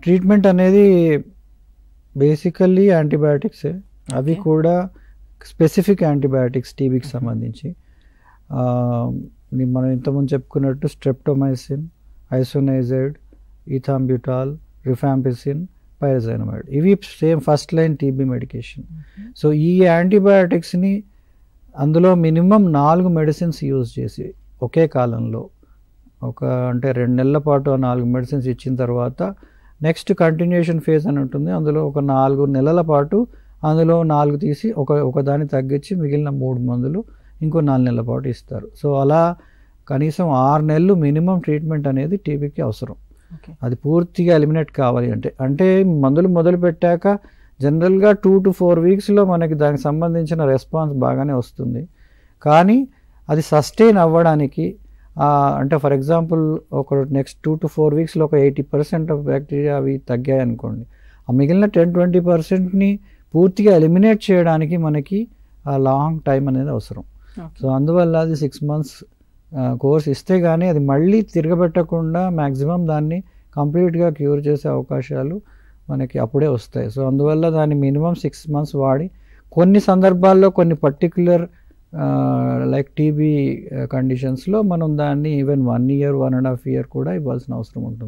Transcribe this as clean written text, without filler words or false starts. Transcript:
Treatment అనేది basically యాంటీబయాటిక్సే. అవి కూడా స్పెసిఫిక్ యాంటీబయాటిక్స్ టీబీకి సంబంధించి. మనం ఇంతకుముందు చెప్పుకున్నట్టు స్ట్రెప్టోమైసిన్, ఐసోనైజైడ్, ఇథాంబ్యూటాల్, రిఫాంపిసిన్, పైరజైనమైడ్, ఇవి same first line TB medication. So ఈ యాంటీబయాటిక్స్ని అందులో మినిమం 4 మెడిసిన్స్ యూజ్ చేసి ఒకే కాలంలో అంటే 2 నెలల పాటు ఆ 4 మెడిసిన్స్ ఇచ్చిన తర్వాత నెక్స్ట్ కంటిన్యూషన్ ఫేజ్ అని ఉంటుంది. అందులో ఒక 4 నెలల పాటు అందులో 4 తీసి ఒకదాన్ని తగ్గించి మిగిలిన 3 మందులు ఇంకో 4 నెలల పాటు ఇస్తారు. సో అలా కనీసం 6 నెలలు మినిమం ట్రీట్మెంట్ అనేది టీబీకి అవసరం. అది పూర్తిగా ఎలిమినేట్ కావాలి అంటే మందులు మొదలు పెట్టాక జనరల్గా 2 to 4 వీక్స్లో మనకి దానికి సంబంధించిన రెస్పాన్స్ బాగానే వస్తుంది. కానీ అది సస్టైన్ అవ్వడానికి అంటే ఫర్ ఎగ్జాంపుల్ ఒక నెక్స్ట్ 2 to 4 వీక్స్లో ఒక 80% ఆఫ్ బ్యాక్టీరియా అవి తగ్గాయి అనుకోండి, ఆ మిగిలిన 10-20%ని పూర్తిగా ఎలిమినేట్ చేయడానికి మనకి ఆ లాంగ్ టైం అనేది అవసరం. సో అందువల్ల అది 6 months కోర్స్ ఇస్తే కానీ అది మళ్ళీ తిరగబెట్టకుండా మ్యాక్సిమం దాన్ని కంప్లీట్గా క్యూర్ చేసే అవకాశాలు మనకి అప్పుడే వస్తాయి. సో అందువల్ల దాన్ని మినిమం 6 months వాడి, కొన్ని సందర్భాల్లో కొన్ని పర్టిక్యులర్ లైక్ టీబీ కండిషన్స్లో మనం దాన్ని ఈవెన్ 1 year 1.5 year కూడా ఇవ్వాల్సిన అవసరం ఉంటుంది.